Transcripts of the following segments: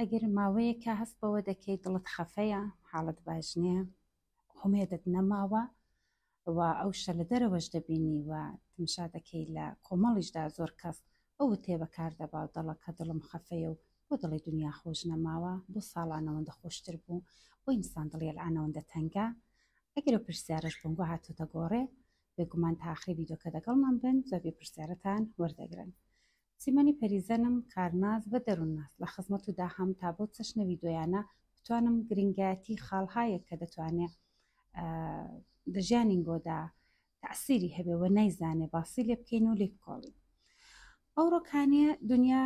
ئەگەر ماوەیەکە هەست بەوە دەکەیت دڵت خەفەیە حاڵت باش نییە هەمێدت نەماوە و ئەو شە لە دەرەوەش دەبینی و تمشا دەکەی لە کۆمەڵیشدا زۆر کەس ئەو تێ بەکار دەبا و دەڵە کە دڵم خەفەیە و بۆ دڵی دنیا خۆش نەماوە بۆ ساڵانەوەندە خۆشتر بوو بۆ ئینسان دڵی لەعانەوەندە تەنگە ئەگەر پرسیارش بنگۆ هاتوتە گۆڕێ بێگومان تاخی بیدۆکە دەگەڵمان بن زۆبێ پرسیارەتان وەردەگرن. سیمەنی پەریزەنم کارناز بە دەروونناس لە خزمەت و داهەم تا بۆ چەشنەوی دۆیانە بتوانم گرنگایەتی خاڵهایەک کە دەتوانێت لە ژیانی گۆدا تەعسیری هەبێەوە نەیزانێ باسی لێ بکەین و لێ بکۆڵین. ئەو ڕۆکانێ دنیا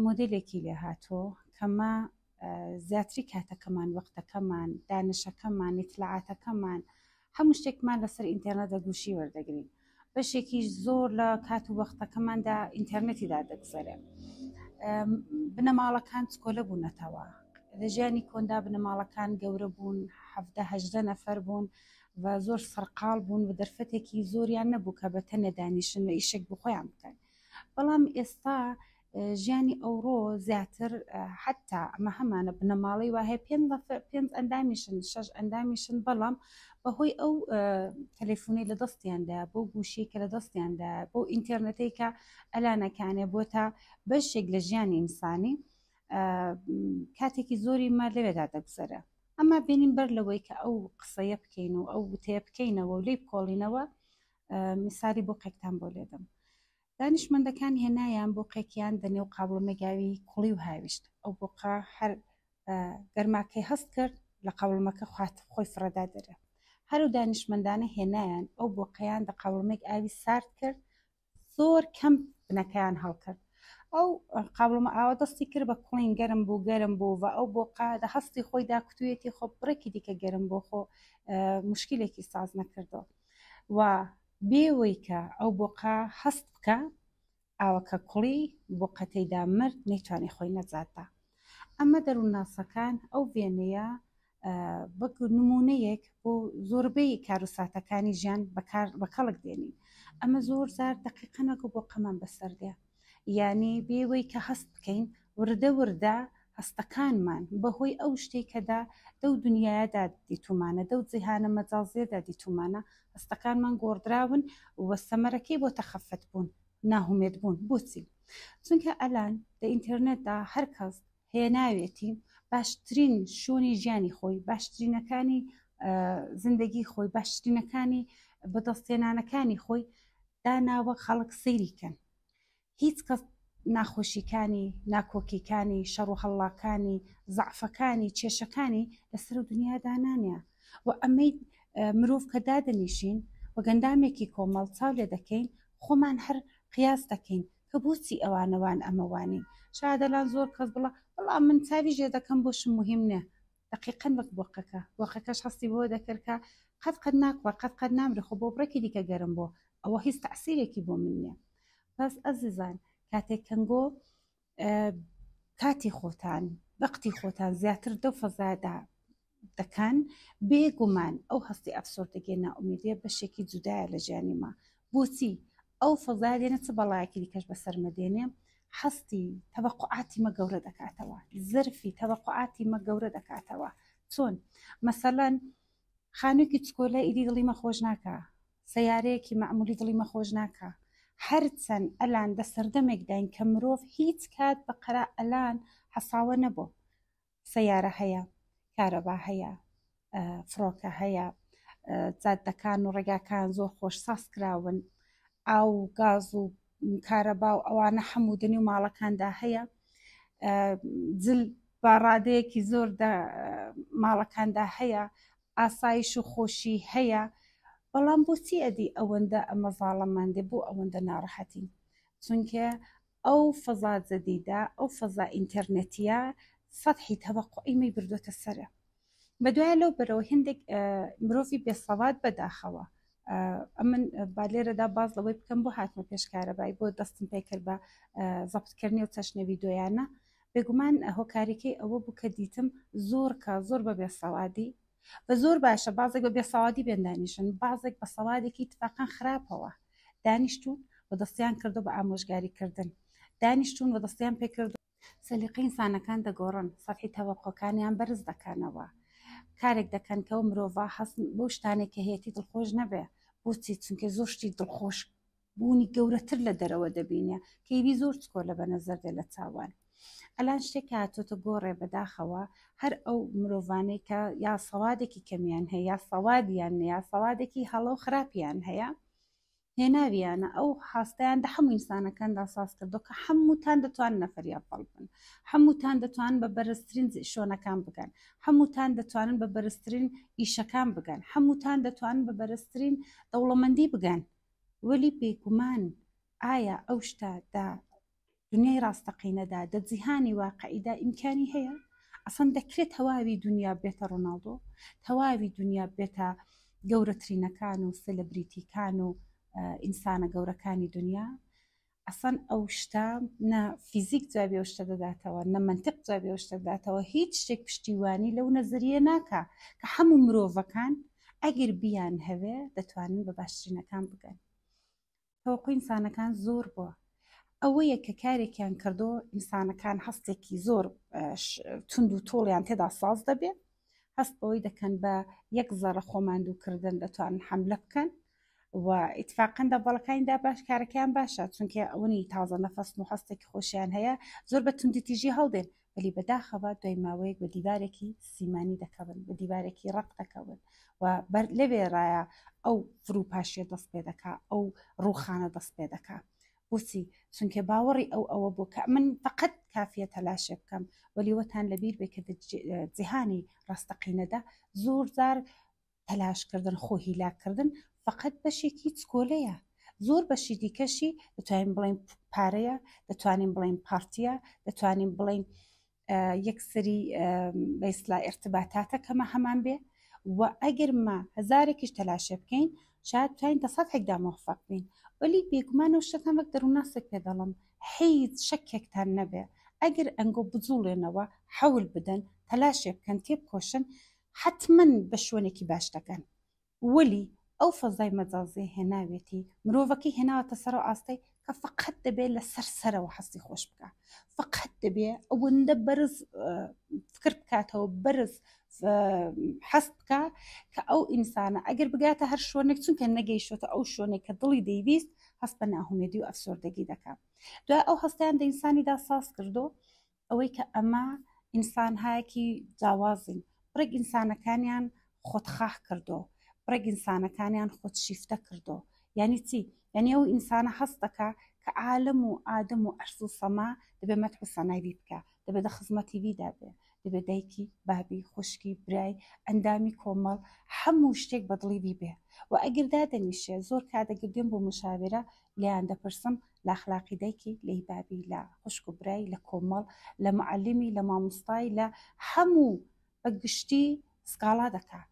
مۆدلێکی لێ هاتۆ کەمە زیاتری کاتەکەمان وەختەکەمان دانشەکەمان ئیتلاعاتەکەمان هەموو شتێکمان لەسەر ئینتەرنێتە گوشی وەردەگرین بەشێکی زۆر لە کات و وەختەکەماندا ئینتەرنێتیدا دەگذەرێ. بنەماڵەکان چکۆلە بوونەتەوە لە ژیانی کۆندا بنەماڵەکان گەورە بوون 17-18 نەفەر بوون و زۆر سەرقاڵ بوون و دەرفەتێکی زۆریان نەبوو کە بەتەنە دانیشن و ئیشێک بخۆیان بکەن. بەڵام ئێستا ژیانی ئەوڕۆ زیاتر حتا ئەمە هەمانە بنەماڵی وهەیە 5 ئەندامیشن 6 ئەندامیشن بەڵام بەهۆی ئەو تەلەفۆنەی لە دەستیاندا بۆ گوشی کە لە دەستیاندا بۆ ئینتەرنێتی کە ئەلانەکانێ بۆ تا بەشێک لە ژیانی ئینسانی کاتێکی زۆری ما لەوێدا دەگوزەرە. ئەمە بینین بەر لەوەی کە ئەو قسەیە بکەین و ئەو وتەیە بکەینەوە و لێی بکۆڵینەوە میسالی بۆ قێکتان بۆ لێدەم. دانیشمەندەکان هێنایان بۆ قێکیان دەنێو قاوڵمەگاوی کوڵی و هاویشت ئەو بۆقا هەر گەرماکەی هەست کرد لە قاوڵمەکە خۆی فرەدا دەرە. هەرو دانیشمەندانە هێنایان ئەو بۆقەیان دە قاوڵمێک ئاوی سارد کرد زۆر کەم بنەکەیان هەڵکرد ئەو قاوڵمە ئاوە دەستی کرد بە کوڵین گەرم بوو و ئەو بۆقا دە هەستی خۆی دا کوتوێتی خۆ بڕێکی دیکە گەرم بۆ خۆ مشکلێکی ساز نەکردەوە و بێوەی کە ئەو بۆقا هەست بکە ئاوەکە کوڵی بۆقەتەیدا مرد نەیتوانێ خۆی نەجاتدا. ئەمە دەروونناسەکان ئەو وێنەیە بەک نمونەیەک بۆ زۆربەی کاروساتەکانی ژیان بەکەڵک دێنین. ئەمە زۆر زار دقیقە نەگو بۆ قەمان بەسەردێ یعنی بێوەی کە هەست بکەین وردە وردە هەستەکانمان بەهۆی ئەو شتێکەدا دەو دنیادا دیتومانە دەو جیهانە مەجازێدا دیتومانە هەستەکانمان گۆڕدراون وە سەمەرەکەی بۆ تەخەفەت بوون ناهومێت بوون. بۆچی؟ چونکە ئەلان لە ئینتەرنێتدا هەر کەس هێناوێتی باشترین شوێنی ژیانی خۆی باشترینەکانی زندگی خۆی باشترینەکانی بەدەستێنانەکانی خۆی داناوە خەڵک سەیریکەن. هیچ کەس ناخۆشیەکانی ناکۆکیەکانی شەڕ و هەڵاکانی زەعفەکانی کێشەکانی لەسەر دنیادا نانیە و ئەمەی مرۆڤ کە دادەنیشین و گەندامێکی کۆمەڵ چاو لێ دەکەین خۆمان هەر قیاس دەکەین کە بۆچی ئەوانەوان ئەمەوانی شادەلان زۆر کەس بەڵام من چاوی ژێ دەکەم بۆشم مهم نییە دقیقەن وەک بۆقەکەش هەستی بۆ دەکردکە قەت ناکوە قەت نامرە خۆ بۆ بڕێکی دیکە گەرم بۆ ئەوە هیچ تەعسیرێکی بۆ من نییە. بەس ئەزیزان کاتێک کەنگۆ کاتی خۆتان وەقتی خۆتان زیاتر دەو فەزادا دەکەن بێگومان ئەو هەستی ئەفسۆردەگی ناومیدیە بەشێکی جودایە لە ژیانی ما. بۆچی؟ ئەو فەزا دێنە چ بەڵایەکی دیکەش بەسەرمەدێنێ حەستی تەوەقعاتی مە گەورە دەکاتەوە زەرفی تەوەقعاتی مە گەورە دەکاتەوە. چۆن مەسەلەن خانوویەکی چکۆلە ئیدی دڵی مە خۆش ناکە سەیارەیەکی مەعمولی دڵی مە خۆش ناکە هەرچەند ئەلان دە سەردەمێکداین کە مرۆڤ هیچ کات بەقەرا ئەلان حەساوە نەبوو سەیارە هەیە کارەبا هەیە فڕۆکە هەیە جادەکان و ڕێگاکان زۆر خۆش ساز کراون ئاو گاز و کارەبا و ئەوانە هەموو دنی و ماڵەکاندا هەیە جل باڕادەیەکی زۆر ماڵەکاندا هەیە ئاسایش و خۆشی هەیە. بەڵام بۆچی ئەدی ئەوەندە ئەمە زاڵەماندێ بۆ ئەوەندە ناڕەحەتین؟ چونکە ئەو فەزا جەدیدە ئەو فەزا ئینتەرنێتیە سەدحی تەوەقعیمەی بردوۆتە سەرە. بەدوایە لەو بەرەوە هێندێک مرۆڤی بێسەواد بەداخەوە ئەمن با لێرەدا باز لەوەی بکەم بۆ هاتمە پێشکارەبای بۆ دەستم پێ کرد بە زەبتکردنی و چەشنەوی دۆیانە بێگومان هۆکاریکەی ئەوە بوو کە دیتم زۆر بە بێسەوادی بە زۆر باشە بازێک بە بێسەوادی بێندانیشن بازێک بە سەوادێکی اتفاقاً خراپەوە دانیشتون و دەستیان کردو بە ئامۆژگاریکردن دانیشتون و دەستیان پێکرد سەلیقەی ئینسانەکان دەگۆڕن، سەرحی تەوەقعەکانیان بەرز دەکەنەوە، کارێک دەکەن کە ئەو مرۆڤ حەسن بۆ شتانێک کە هەیەی دڵخۆش نەبێ. بۆچی؟ چونکە زۆر شتی دڵخۆش بوونی گەورەتر لە دەرەوە دەبینێ کەیوی زۆر چکۆلە بە نەزەر دێ لە چاوان. ئەلان شتێک هاتۆتە گۆڕێ بەداخەوە هەر ئەو مرۆڤانەی کە یا سەوادێکی کەمیان هەیە یا سەوادیان یا سەوادێکی هەڵە و خراپیان هەیە هێناویانە ئەو هاستیان دە هەموو ئینسانەکاندا ساز کردو کە هەمووتان دەتوان نەفەریان پەڵ بن، هەمووتان دەتوان بە بەرزترین شۆنەکان بگەن، هەمووتان دەتوانن بە بەرزترین ئیشەکان بگەن، هەمووتان دەتوانن بە بەرزترین دەوڵەمەندی بگەن. وەلی بێگومان ئایا ئەو شتادا دنیای ڕاستەقینەدا دە جیهانی واقعیدا ئیمکانی هەیە؟ ئەسەن دەکرێت تەواوی دنیا بێتە ڕۆناڵدۆ، تەواوی دنیا بێتە گەورەترینەکان و سلبریتیکان و ئینسانە گەورەکانی دنیا؟ ئەسەن ئەو شتە نە فیزیک جوابی ئەو شتە دەداتەوە، نە منطق جوابی ئەو شتە دەداتەوە، هیچ شتێک پشتیوانی لەو نەزەریە ناکا کە هەموو مرۆڤەکان ئەگەر بیان هەوێ دەتوانن بە باشترینەکان بگەن. تەوەقوی ئینسانەکان زۆر بووە، ئەوەیە کە کارێکیان کردو ئینسانەکان هەستێکی زۆر تند و تۆڵیان تێدا ساز دەبێت، هەست بەوەی دەکەن بە یەک زەڕە خۆماندووکردن دەتوانن حەملە بکەن و ئیتفاقەن دەبڵەکانیدا باش کارەکەیان باشە، چونکە ئەوەی تازە نەفەسن و هەستێکی خۆشیان هەیە زۆر بە توندی تیژی هەڵدێن، وەلی بەداخەوە دوای ماوەیەک بە دیوارێکی سیمانی دەکەون، بە دیوارێکی ڕق دەکەون و لەوێ ڕایە ئەو فروپاشیە دەست پێ دەکا، ئەو ڕووخانە دەست پێ دەکا. بۆچی؟ چونکە باوەڕی ئەوە بوو کە من فقط کافیە تەلاشێ بکەم، وەلی وەتان لەبیر بێ کە جیهانی ڕاستەقینەدا زۆر جار تەلاشکردن خۆ هیلاکردن فقط بەشێکی چکۆلەیە، زۆر بەشی دیکەشی دەتوانین بڵین پارەیە، دەتوانین بڵین پارتیە، دەتوانین بڵین یەکسری بەیسلا ئێرتباتاتە کەمە هەمان بێ و ئەگەرمە هەزارێکیش تەلاشێ بکەین شاید توانین دە سەدێکدا مۆفەق بین. وەلی بێگومانە شتەکان وەک دەرووناسێک پێ دەڵم، هیچ شەکێکتان نەبێ ئەگەر ئەنگۆ بجوڵێنەوە حەول بدەن تەلاشێ بکەن تێبکۆشن حتمما بە شوێنێکی باش دەکەن. وەلی ئەو فەزای مەجازی هێناوێتی مرۆڤەکەی هێناوەتە سەر و ئاستەی کە فقط دەبێت لە سەرسەرەوە حەستی خۆش بکە، فقط دەبێت ئەوەندە بەرز فکر بکاتەوە، بەرز حەست بکە کە ئەو ئینسانە ئەگەر بگاتە هەر شوێنێک چونکە نەگەیشتە ئەو شوێنێک کە دڵی دەیویست هەست بە ناهومێدی و ئەفسۆردەگی دەکات. دوای ئەو هەستیان دە ئینسانیدا ساز کردو ئەوەی کە ئەمە ئینسان هایەکی جیاوازین، بڕێک ئینسانەکانیان خۆتخاح کردو، بڕێک ئینسانەکانیان خۆت شیفتە کردو. یعنی چی؟ یعنی ئەو ئینسانە هەست دەکا کە عالم و ئادەم و ئەرز و سەما دەبێت مەدح و سەنای بکە، دەبێت خزمەتی ویدا بێ، دەبێت دایکی بابی خوشکی برای ئەندامی کۆمەڵ هەموو شتێک بەدڵی بیبێ و ئەگەر دادەنیشێ زۆر کاتەگەردێن بۆ مشاورە لیان دەپرسم لە ئەخلاقی دایکی، لە بابی، لە خوشک و برای، لە کۆمەڵ، لە معلمی، لە مامۆستای، لە هەموو بەگشتی سکاڵا دەکا،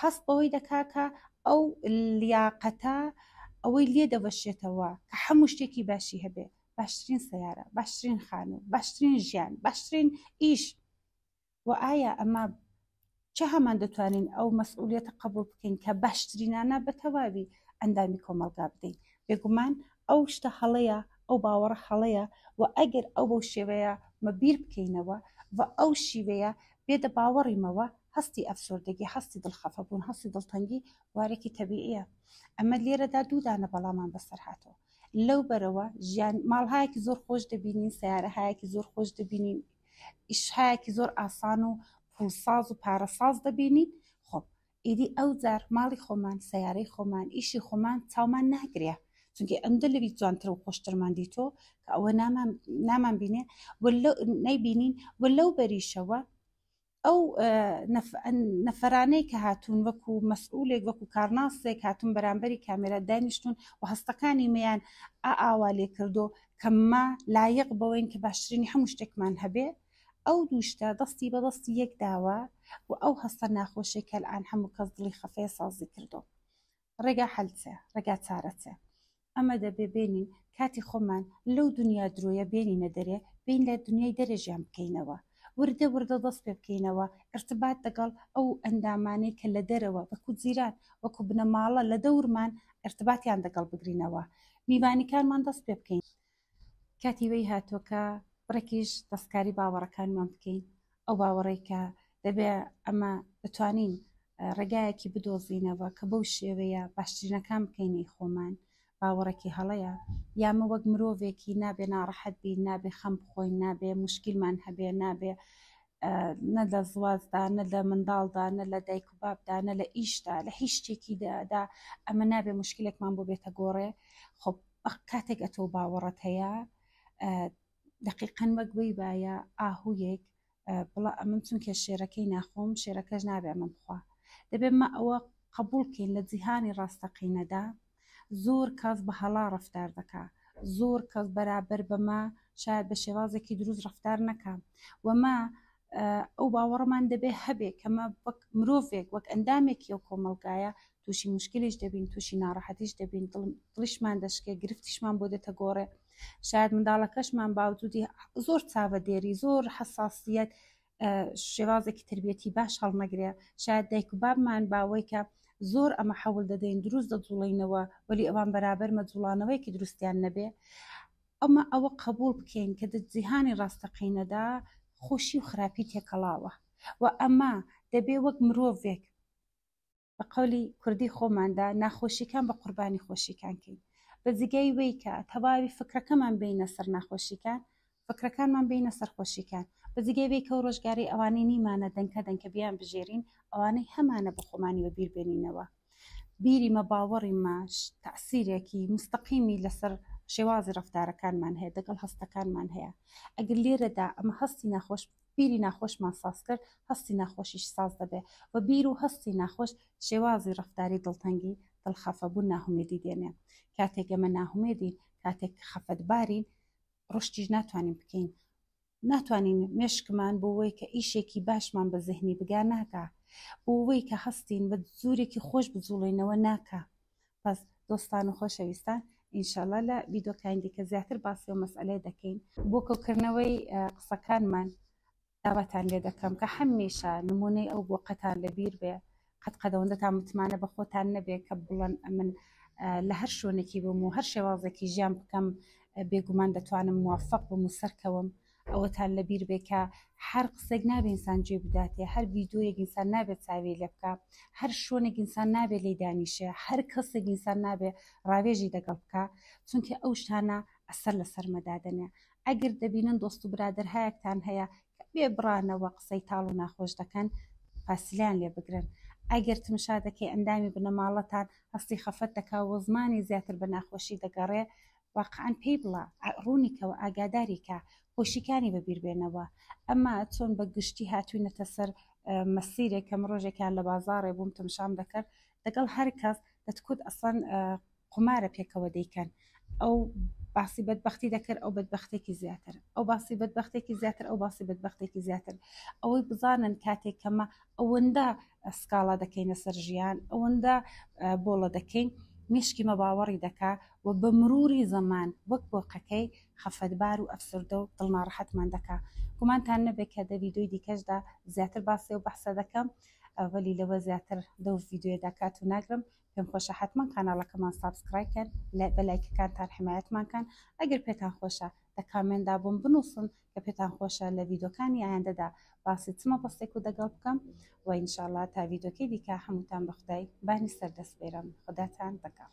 هەست بەوەی دەکا کە ئەو لیاقەتە ئەوەی لێ دەبەشێتەوە کە هەموو شتێکی باشی هەبێ، باشترین سەیارە، باشترین خانوو، باشترین ژیان، باشترین ئیش. و ئایا ئەمە چه هەمان دەتوانین ئەو مەسئولیەتە قبول بکەین کە باشترینانە بە تەواوی ئەندامی کۆمەلگا بدەین؟ بێگومان ئەو شتە هەڵەیە، ئەو باوەڕە هەڵەیە و ئەگەر ئەو بەو شێوەیە مەبیر بکەینەوە و ئەو شیوەیە بێدە باوەڕیمەوە هەستی ئەفسۆردەگی، هەستی دڵخەفەبوون، هەستی دڵتەنگی وارێکی تەبیعیە. ئەمە لێرەدا دوودانە بەڵامان بەسەر هاتەوە. لەو بەرەوە ژیان ماڵهایەکی زۆر خۆش دەبینین، سیارەهایەکی زۆر خۆش دەبینین، ئیشهایەکی زۆر ئاسان و پولساز و پارەساز دەبینین. خۆ ئیدی ئەو جار ماڵی خۆمان، سیارەی خۆمان، ئیشی خۆمان چاومان ناگرێ، چونکە ئەمدە لەوی جوانتر و خۆشترمان دیتۆ کە ئەوە نامان بینێ نەیبینین. و لەو بەریشەوە ئەو نەفەرانەی کە هاتوون وەکو مەسئولێک، وەکو کارناسێک هاتوون بەرامبەری کامێرا دانیشتون و هەستەکانی مەیان ئاوا لێ کردو کە ما لایق بەوەین کە باشترینی هەموو شتێکمان هەبێ، ئەو دووشتە دەستی بەدەستی یەک داوە و ئەو هەستە ناخۆشێکە ئەلان هەموو کەس دڵی خەفەیە سازی کردو. ڕێگا حەلچێ، ڕێگا چارەچێ. ئەمە دەبێ بێنین کاتی خۆمان لەو دنیا درۆیە بێنینە دەرێ، بین لە دنیای دەرەژیان بکەینەوە، وردە وردە دەست پێ بکەینەوە، ارتباط لەگەڵ ئەو ئەندامانەی کە لە دەرەوە وەکو جیران، وەکو بنەماڵە لە دەورمان ارتباطیان لەگەڵ بگرینەوە، میوانیکانمان دەست پێ بکەین. کاتی وەی هاتۆکە بڕێکیش دەستکاری باوەڕەکانمان بکەین ئەو باوەڕێک کە دەبێ ئەمە دەتوانین ڕێگایەکی بدۆزینەوە کە بەو شێوەیە باشترینەکان بکەینەی خۆمان باوەڕێکی هەڵەیە یامە وەک مرۆڤێکی نابێ ناڕەحەت بین نابێ خەم بخۆین نابێ موشکیلمان هەبێ نابێ نە لە زوازدا نە لە منداڵدا نە لە دایک و بابدا نە لە ئیشدا لە هیچ شتێکیدا ئەمە نابێ مشکلێکمان بۆ بێتە گۆڕێ خۆ کاتێک ئەتۆ باوەڕەت هەیە دقیقەن وەک بەی باە ئاهویەک بڵا ئەمن چونکە شێرەکەی ناخۆم شێرەکەش نابێ من بخوا دەبێت مە ئەوە قبولکەین لە جیهانی ڕاستەقینەدا زۆر کەس بە هەڵا ڕەفتار دەکا زۆر کەس بەرابەر بەمە شاید بە شێوازێکی دروست ڕەفتار نەکا وەما ئەو باوەڕمان دەبێ هەبێ کەمە وەک مرۆڤێک وەک ئەندامێکی ئەو کۆمەلگایە تووشی مشکلیش دەبین تووشی ناڕەحەتیش دەبین دڵیشمان دەشکێ گرفتیشمان بۆ دێتە گۆڕێ شاید منداڵەکەشمان باوجودی زۆر چاوە دێری زۆر حساسیت شێوازێکی تربیەتی باش هەڵنەگرێ شاید دایک و بابمان باوەی کە زۆر ئەمە حەول دەدەین دروست دەجوڵینەوە وەلی ئەوان بەرابەر مەجوڵانەوەیکی دروستیان نەبێ ئەمە ئەوە قبول بکەین کە جیهانی ڕاستەقینەدا خۆشی و خراپی تێکەڵاوە و ئەمە دەبێ وەک مرۆڤێک بە قەولی کوردی خۆماندا ناخۆشیەکان بە قوربانی خۆشیەکانکەین بە جگای وەی کە تەواوی فکرەکەمان بینە سەر ناخۆشیەکان فکرەکانمان بینە سەر خۆشیەکان بە جگای وەی کە ڕۆژگاری ئەوانەی نیمانە دەنکە دەنکە بیان بژێرین ئەوانەی هەمانە بە خۆمانی بە بیر بێنینەوە بیری مە باوەڕی ماش تەعسیرێکی مستەقیمی لەسەر شێوازی ڕەفتارەکانمان هەیە دەگەڵ هەستەکانمان هەیە ئەگەر لێرەدا ئەمە هەستی ناخۆش بیری ناخۆشمان ساز کرد هەستی ناخۆشیش ساز دەبێ و بیر و هەستی ناخۆش شێوازی ڕەفتاری دڵتەنگی دڵخەفەبوون ناهومێدی دێنێ کاتێک ئەمە ناهومێدین کاتێک خەفەتبارین ڕشتیش ناتوانین بکەین ناتوانین مێشکمان بۆ وەی کە ئیشێکی باشمان بە زەهنی بگا ناکا بۆ وەی کە هەستین بە زۆرێکی خۆش بجوڵێنەوە ناکا پس دۆستان و خۆشەویستان ئینشاءالله لە ڤیدۆکانی دیکە زیاتر باسی و مەسئلەی دەکەین بۆ کەوتکردنەوەی قسەکانمان داواتان لێ دەکەم کە هەمیشە نمونەی ئەو بۆقەتان لەبیر بێ قەت قەدەوەندەتان متمانە بە خۆتان نەبێ کە بڵێن ئەمن لە هەر شوێنێکی بم و هەر شێوازێکی ژیان بکەم بێگومان دەتوانم موافق بم و سەرکەوم ئەوەتان لەبیر بێ کە هەر قسێک نابێ ئینسان گوێ بداتێ هەر ڤیدۆیەک ئینسان نابێت چاوی لێ بکە هەر شوێنێک ئینسان نابێ لێی دانیشێ هەر کەسێک ئینسان نابێ ڕاوێژی دەگەڵ بکە چونکە ئەو شتانە ئەسەر لە سەرمەدادنێ ئەگەر دەبینن دۆست و برادر هەیەکتان هەیە کە بێ بڕانەوە قسەی تاڵ و ناخۆش دەکەن فاسیلیان لێ بگرن ئەگەر تمشا دەکەی ئەندامی بنەماڵەتان هەستی خەفەت دەکا و زمانی زیاتر بە ناخۆشی دەگەڕێ واقعاً پێی بڵە ڕوونیکەوە ئاگاداری کە خۆشیەکانی بەبیر بێنەوە ئەمە چۆن بە گشتی هاتووینەتە سەر مەسیرێک کەم ڕۆژێکیان لە بازاڕێ بووم تمشام دەکرد دەگەڵ هەر کەس دەتکوت ئەسڵەن قمارە پێکەوە دەیکەن ئەو باسی بەدبەختی دەکرد ئەو بەدبەختێکی زیاتر ئەو باسی بەدبەختێکی زیاتر ئەو باسی بەدبەختێکی زیاتر ئەوەی بزانن کاتێک کەمە ئەوەندە سکاڵا دەکەینە سەر ژیان ئەوەندە بۆڵە دەکەین مشکی مەباوەڕی دەکا و بە مروری زەمان وەک بۆقەکەی خەفەتبار و ئەفسردە و دڵناڕەحەتمان دەکا گومانتان نەبێت کە دە ڤیدۆی دیکەشدا زیاتر باسی و بەحسە دەکەم وەلی لەوە زیاتر دەو ڤیدۆیەدا کات و ناگرم پێم خۆشە حتمما کاناڵەکەمان سابسکرایبکەن بە لایکەکانتان حمایەتمانکەن ئەگەر پێتان خۆشە لە کامنتدا بۆم بنووسن کە پێتان خۆشە لە ڤیدۆکانی ئایندەدا باسی چمە بەستێک و دەگەڵ بکەم و ئینشاءالله تا ڤیدۆکەی دیکە هەمووتان بە خودای بانی سەردەست بێرم خوداتان دەکەم